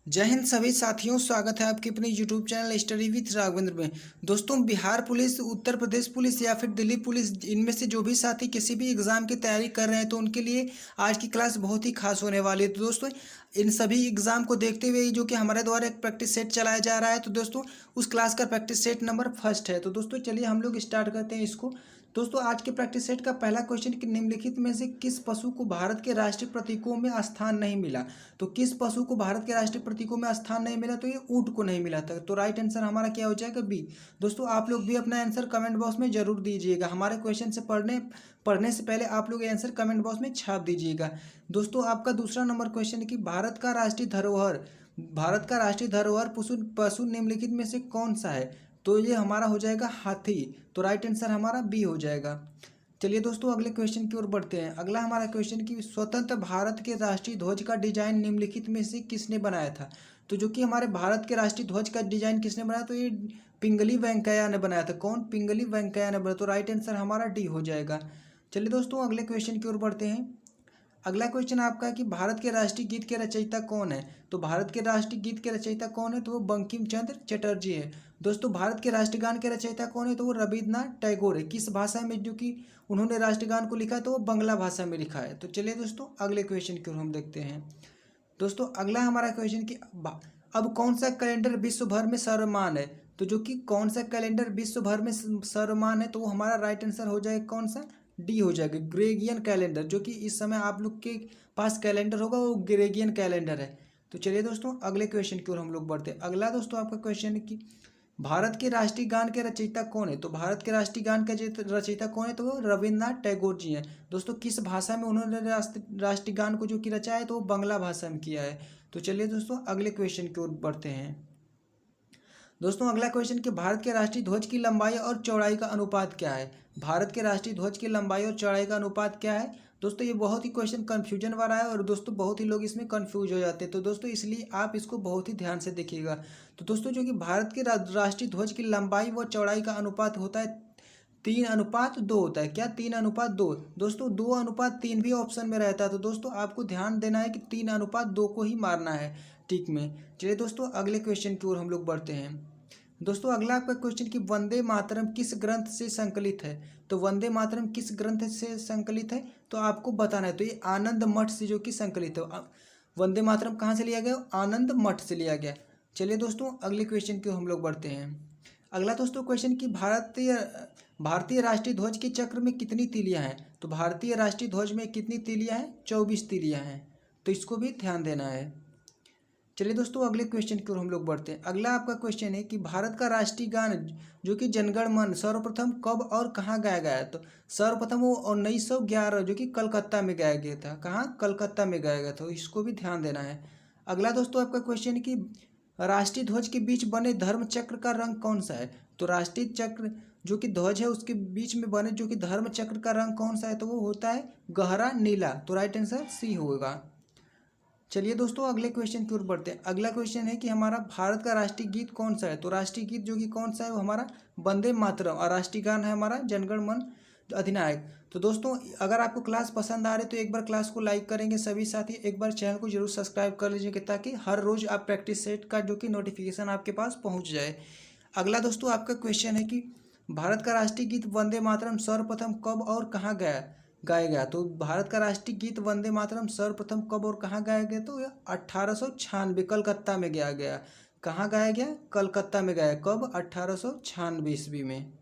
जय हिंद सभी साथियों, स्वागत है आपके अपने YouTube channel study with Raghavendra में। दोस्तों, बिहार पुलिस, उत्तर प्रदेश पुलिस या फिर दिल्ली पुलिस, इनमें से जो भी साथी किसी भी एग्ज़ाम की तैयारी कर रहे हैं तो उनके लिए आज की क्लास बहुत ही खास होने वाली है। तो दोस्तों, इन सभी एग्ज़ाम को देखते हुए जो कि हमारे द्वारा एक प्रैक्टिस सेट चलाया जा रहा है, तो दोस्तों उस क्लास का प्रैक्टिस सेट नंबर फर्स्ट है। तो दोस्तों चलिए हम लोग स्टार्ट करते हैं इसको। दोस्तों, आज के प्रैक्टिस सेट का पहला क्वेश्चन कि निम्नलिखित में से किस पशु को भारत के राष्ट्रीय प्रतीकों में स्थान नहीं मिला। तो किस पशु को भारत के राष्ट्रीय प्रतीकों में स्थान नहीं मिला, तो ये ऊंट को नहीं मिला था। तो राइट आंसर हमारा क्या हो जाएगा, बी। दोस्तों, आप लोग भी अपना आंसर कमेंट बॉक्स में जरूर दीजिएगा। हमारे क्वेश्चन से पढ़ने से पहले आप लोग ये आंसर कमेंट बॉक्स में छाप दीजिएगा। दोस्तों, आपका दूसरा नंबर क्वेश्चन है कि भारत का राष्ट्रीय धरोहर पशु पशु निम्नलिखित में से कौन सा है। तो ये हमारा हो जाएगा हाथी। तो राइट आंसर हमारा बी हो जाएगा। चलिए दोस्तों, अगले क्वेश्चन की ओर बढ़ते हैं। अगला हमारा क्वेश्चन कि स्वतंत्र भारत के राष्ट्रीय ध्वज का डिजाइन निम्नलिखित में से किसने बनाया था। तो जो कि हमारे भारत के राष्ट्रीय ध्वज का डिजाइन किसने बनाया, तो ये पिंगली वेंकैया ने बनाया था। कौन, पिंगली वेंकैया ने बनाया। तो राइट आंसर हमारा डी हो जाएगा। चलिए दोस्तों, अगले क्वेश्चन की ओर बढ़ते हैं। अगला क्वेश्चन आपका है कि भारत के राष्ट्रीय गीत के रचयिता कौन है। तो भारत के राष्ट्रीय गीत के रचयिता कौन है, तो वो बंकिम चंद्र चटर्जी है। दोस्तों, भारत के राष्ट्रगान के रचयिता कौन है, तो वो रविन्द्रनाथ टैगोर है। किस भाषा में जो कि उन्होंने राष्ट्रगान को लिखा है, तो वो बंगला भाषा में लिखा है। तो चलिए दोस्तों, अगले क्वेश्चन की ओर हम देखते हैं। दोस्तों, अगला हमारा क्वेश्चन कि अब कौन सा कैलेंडर विश्व भर में सर्वमान्य है। तो जो कि कौन सा कैलेंडर विश्व भर में सर्वमान्य है, तो वो हमारा राइट आंसर हो जाएगा कौन सा, डी हो जाएगा, ग्रेगियन कैलेंडर। जो कि इस समय आप लोग के पास कैलेंडर होगा वो ग्रेगियन कैलेंडर है। तो चलिए दोस्तों, अगले क्वेश्चन की ओर हम लोग बढ़ते हैं। अगला दोस्तों आपका क्वेश्चन है कि भारत के राष्ट्रीय गान के रचयिता कौन है। तो भारत के राष्ट्रीय गान के रचयिता कौन है, तो वो रविन्द्रनाथ टैगोर जी हैं। दोस्तों, किस भाषा में उन्होंने राष्ट्रीय गान को जो कि रचा है, तो वो बंगला भाषा में किया है। तो चलिए दोस्तों, अगले क्वेश्चन की ओर बढ़ते हैं। दोस्तों, अगला क्वेश्चन कि भारत के राष्ट्रीय ध्वज की लंबाई और चौड़ाई का अनुपात क्या है। भारत के राष्ट्रीय ध्वज की लंबाई और चौड़ाई का अनुपात क्या है। दोस्तों, ये बहुत ही क्वेश्चन कन्फ्यूजन वाला है और दोस्तों बहुत ही लोग इसमें कन्फ्यूज हो जाते हैं। तो दोस्तों, इसलिए आप इसको बहुत ही ध्यान से देखिएगा। तो दोस्तों, जो कि भारत के राष्ट्रीय ध्वज की लंबाई व चौड़ाई का अनुपात होता है 3:2 होता है। क्या, 3:2। दोस्तों, 2:3 भी ऑप्शन में रहता है। तो दोस्तों, आपको ध्यान देना है कि 3:2 को ही मारना है टिक में। चलिए दोस्तों, अगले क्वेश्चन की ओर हम लोग बढ़ते हैं। दोस्तों, अगला आपका क्वेश्चन कि वंदे मातरम किस ग्रंथ से संकलित है। तो वंदे मातरम किस ग्रंथ से संकलित है, तो आपको बताना है। तो ये आनंद मठ से जो कि संकलित है। वंदे मातरम कहाँ से लिया गया, आनंद मठ से लिया गया। चलिए दोस्तों, अगले क्वेश्चन की ओर हम लोग बढ़ते हैं। अगला दोस्तों क्वेश्चन कि भारतीय राष्ट्रीय ध्वज के चक्र में कितनी तीलियां हैं। तो भारतीय राष्ट्रीय ध्वज में कितनी तीलियां हैं, 24 तीलियां हैं। तो इसको भी ध्यान देना है। चलिए दोस्तों, अगले क्वेश्चन की ओर हम लोग बढ़ते हैं। अगला आपका क्वेश्चन है कि भारत का राष्ट्रीय गान जो कि जनगण मन सर्वप्रथम कब और कहाँ गाया गया है। तो सर्वप्रथम वो 1911 जो कि कलकत्ता में गाया गया था। कहाँ, कलकत्ता में गाया गया था। तो इसको भी ध्यान देना है। अगला दोस्तों आपका क्वेश्चन है कि राष्ट्रीय ध्वज के बीच बने धर्म चक्र का रंग कौन सा है। तो राष्ट्रीय चक्र जो कि ध्वज है उसके बीच में बने जो कि धर्म चक्र का रंग कौन सा है, तो वो होता है गहरा नीला। तो राइट आंसर सी होगा। चलिए दोस्तों, अगले क्वेश्चन की ओर बढ़ते हैं। अगला क्वेश्चन है कि हमारा भारत का राष्ट्रीय गीत कौन सा है। तो राष्ट्रीय गीत जो कि कौन सा है, वो हमारा वंदे मातरम, और राष्ट्रीय गान है हमारा जनगण मन अधिनायक। तो दोस्तों, अगर आपको क्लास पसंद आ रही है तो एक बार क्लास को लाइक करेंगे सभी साथी, एक बार चैनल को जरूर सब्सक्राइब कर लीजिएगा ताकि हर रोज़ आप प्रैक्टिस सेट का जो कि नोटिफिकेशन आपके पास पहुँच जाए। अगला दोस्तों आपका क्वेश्चन है कि भारत का राष्ट्रीय गीत वंदे मातरम सर्वप्रथम कब और कहाँ गाया गया। तो भारत का राष्ट्रीय गीत वंदे मातरम सर्वप्रथम कब और कहाँ गाया गया, तो यह 1896 कलकत्ता में गाया गया। कहाँ गाया गया, कलकत्ता में गाया। कब, 1896 ईस्वी में।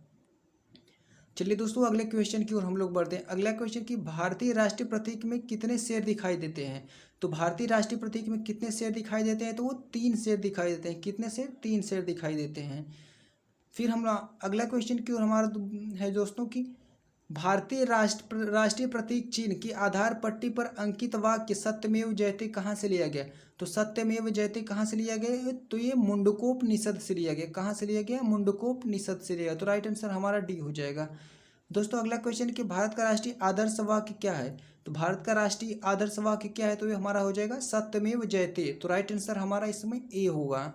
चलिए दोस्तों, अगले क्वेश्चन की ओर हम लोग बढ़ते हैं। अगला क्वेश्चन कि भारतीय राष्ट्रीय प्रतीक में कितने शेर दिखाई देते हैं। तो भारतीय राष्ट्रीय प्रतीक में कितने शेर दिखाई देते हैं, तो वो 3 शेर दिखाई देते हैं। कितने शेर, 3 शेर दिखाई देते हैं। फिर हम अगला क्वेश्चन की ओर हमारा है दोस्तों कि भारतीय राष्ट्रीय प्रतीक चिन्ह की आधार पट्टी पर अंकित वाक्य सत्यमेव जयते कहाँ से लिया गया। तो सत्यमेव जयते कहाँ से लिया गया, तो ये मुंडकोपनिषद से लिया गया। कहाँ से लिया गया, मुंडकोपनिषद से लिया गया। तो राइट आंसर हमारा डी हो जाएगा। दोस्तों, अगला क्वेश्चन कि भारत का राष्ट्रीय आदर्श वाक्य क्या है। तो भारत का राष्ट्रीय आदर्श वाक्य क्या है, तो ये हमारा हो जाएगा सत्यमेव जयते। तो राइट आंसर हमारा इसमें ए होगा।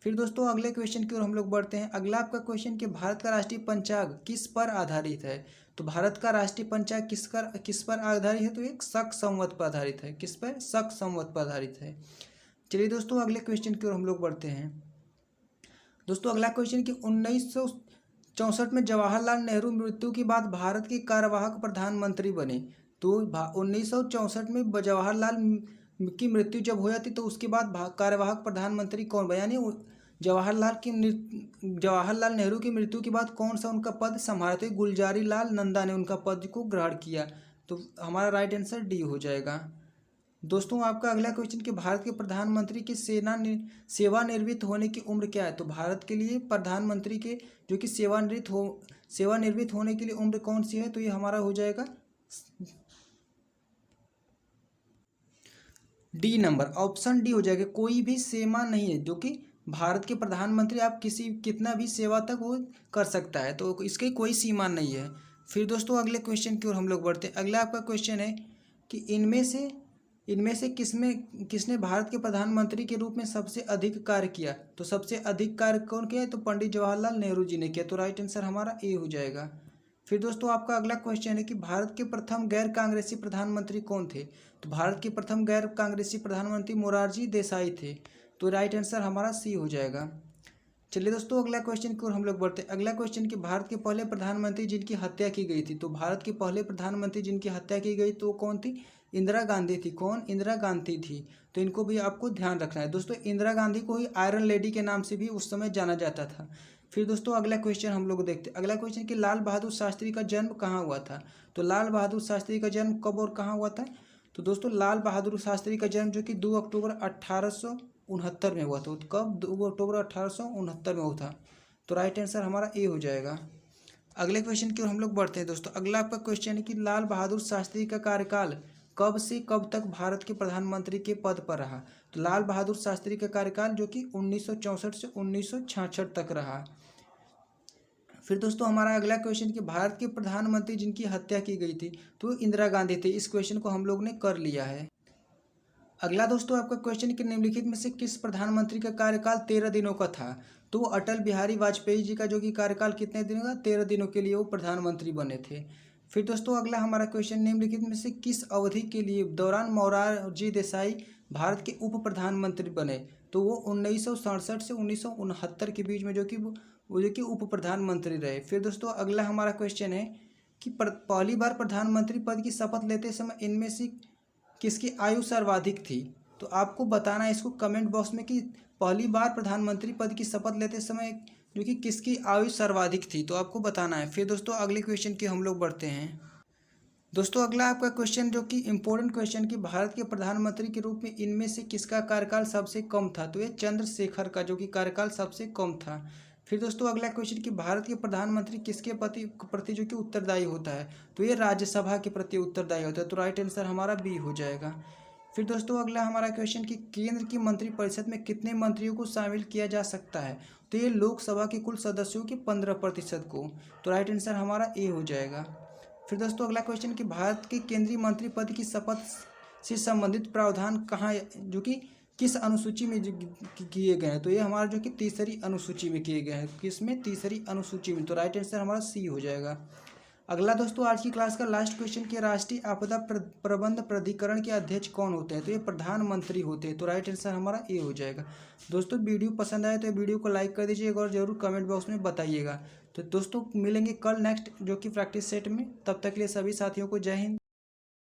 फिर दोस्तों, अगले क्वेश्चन की ओर हम लोग बढ़ते हैं। अगला आपका क्वेश्चन कि भारत का राष्ट्रीय पंचांग किस पर आधारित है। तो भारत का राष्ट्रीय पंचांग किस पर आधारित है, तो एक शक संवत पर आधारित है। किस पर, शक संवत पर आधारित है। चलिए दोस्तों अगले क्वेश्चन की ओर हम लोग बढ़ते हैं। दोस्तों अगला क्वेश्चन कि 1964 में जवाहरलाल नेहरू मृत्यु के बाद भारत के कार्यवाहक प्रधानमंत्री बने। तो 1964 में जवाहरलाल की मृत्यु जब हुई थी तो उसके बाद कार्यवाहक प्रधानमंत्री कौन बने, यानी जवाहरलाल नेहरू की मृत्यु के बाद कौन सा उनका पद संभाला। तो गुलजारी लाल नंदा ने उनका पद को ग्रहण किया। तो हमारा राइट आंसर डी हो जाएगा। दोस्तों आपका अगला क्वेश्चन कि भारत के प्रधानमंत्री की सेवानिवृत्त होने की उम्र क्या है। तो भारत के लिए प्रधानमंत्री के जो कि सेवानिवृत्त होने के लिए उम्र कौन सी है। तो ये हमारा हो जाएगा डी नंबर, ऑप्शन डी हो जाएगा। कोई भी सीमा नहीं है जो कि भारत के प्रधानमंत्री आप कितना भी सेवा तक वो कर सकता है, तो इसकी कोई सीमा नहीं है। फिर दोस्तों अगले क्वेश्चन की ओर हम लोग बढ़ते हैं। अगला आपका क्वेश्चन है कि इनमें से किसने भारत के प्रधानमंत्री के रूप में सबसे अधिक कार्य किया। तो सबसे अधिक कार्य कौन किया है। तो पंडित जवाहरलाल नेहरू जी ने किया। तो राइट आंसर हमारा ए हो जाएगा। फिर दोस्तों आपका अगला क्वेश्चन है कि भारत के प्रथम गैर कांग्रेसी प्रधानमंत्री कौन थे। तो भारत के प्रथम गैर कांग्रेसी प्रधानमंत्री मोरारजी देसाई थे। तो राइट आंसर हमारा सी हो जाएगा। चलिए दोस्तों अगला क्वेश्चन की ओर हम लोग बढ़ते हैं। अगला क्वेश्चन कि भारत के पहले प्रधानमंत्री जिनकी हत्या की गई थी। तो भारत के पहले प्रधानमंत्री जिनकी हत्या की गई तो कौन थी। इंदिरा गांधी थी। कौन, इंदिरा गांधी थी। तो इनको भी आपको ध्यान रखना है। दोस्तों इंदिरा गांधी को ही आयरन लेडी के नाम से भी उस समय जाना जाता था। फिर दोस्तों अगला क्वेश्चन हम लोग देखते हैं। अगला क्वेश्चन कि लाल बहादुर शास्त्री का जन्म कहाँ हुआ था। तो लाल बहादुर शास्त्री का जन्म कब और कहाँ हुआ था। तो दोस्तों लाल बहादुर शास्त्री का जन्म जो कि 2 अक्टूबर 1869 में हुआ था। तो कब, 2 अक्टूबर 1869 में हुआ था। तो राइट आंसर हमारा ए हो जाएगा। अगले क्वेश्चन की ओर हम लोग बढ़ते हैं। दोस्तों अगला आपका क्वेश्चन है कि लाल बहादुर शास्त्री का कार्यकाल कब से कब तक भारत के प्रधानमंत्री के पद पर रहा। तो लाल बहादुर शास्त्री का कार्यकाल जो कि 1964 से 1966 तक रहा। फिर दोस्तों हमारा अगला क्वेश्चन कि भारत के प्रधानमंत्री जिनकी हत्या की गई थी तो इंदिरा गांधी थे। इस क्वेश्चन को हम लोग ने कर लिया है। अगला दोस्तों आपका क्वेश्चन कि निम्नलिखित में से किस प्रधानमंत्री का कार्यकाल 13 दिनों का था। तो वो अटल बिहारी वाजपेयी जी का जो कि कार्यकाल कितने दिनों का, 13 दिनों के लिए वो प्रधानमंत्री बने थे। फिर दोस्तों अगला हमारा क्वेश्चन निम्नलिखित में से किस अवधि के लिए दौरान मोरारजी देसाई भारत के उप प्रधानमंत्री बने। तो वो 1967 से 1969 के बीच में जो कि उप प्रधानमंत्री रहे। फिर दोस्तों अगला हमारा क्वेश्चन है कि पहली बार प्रधानमंत्री पद की शपथ लेते समय इनमें से किसकी आयु सर्वाधिक थी। तो आपको बताना है इसको कमेंट बॉक्स में कि पहली बार प्रधानमंत्री पद की शपथ लेते समय जो कि किसकी आयु सर्वाधिक थी, तो आपको बताना है। फिर दोस्तों अगले क्वेश्चन की हम लोग बढ़ते हैं। दोस्तों अगला आपका क्वेश्चन जो कि इंपॉर्टेंट क्वेश्चन कि भारत के प्रधानमंत्री के रूप में इनमें से किसका कार्यकाल सबसे कम था। तो ये चंद्रशेखर का जो कि कार्यकाल सबसे कम था। फिर दोस्तों अगला क्वेश्चन कि भारत के प्रधानमंत्री किसके प्रति जो कि उत्तरदायी होता है। तो ये राज्यसभा के प्रति उत्तरदायी होता है। तो राइट आंसर हमारा बी हो जाएगा। फिर दोस्तों अगला हमारा क्वेश्चन कि केंद्र की मंत्रिपरिषद में कितने मंत्रियों को शामिल किया जा सकता है। तो ये लोकसभा के कुल सदस्यों के 15% को। तो राइट आंसर हमारा ए हो जाएगा। फिर दोस्तों अगला क्वेश्चन कि भारत के केंद्रीय मंत्री पद की शपथ से संबंधित प्रावधान कहाँ जो कि किस अनुसूची में किए गए हैं। तो ये हमारा जो कि तीसरी अनुसूची में किए गए हैं। किसमें, तीसरी अनुसूची में। तो राइट आंसर हमारा सी हो जाएगा। अगला दोस्तों आज की क्लास का लास्ट क्वेश्चन कि राष्ट्रीय आपदा प्रबंध प्राधिकरण के अध्यक्ष कौन होते हैं। तो ये प्रधानमंत्री होते हैं। तो राइट आंसर हमारा ए हो जाएगा। दोस्तों वीडियो पसंद आए तो वीडियो को लाइक कर दीजिएगा और जरूर कमेंट बॉक्स में बताइएगा। तो दोस्तों मिलेंगे कल नेक्स्ट जो कि प्रैक्टिस सेट में। तब तक के लिए सभी साथियों को जय हिंद।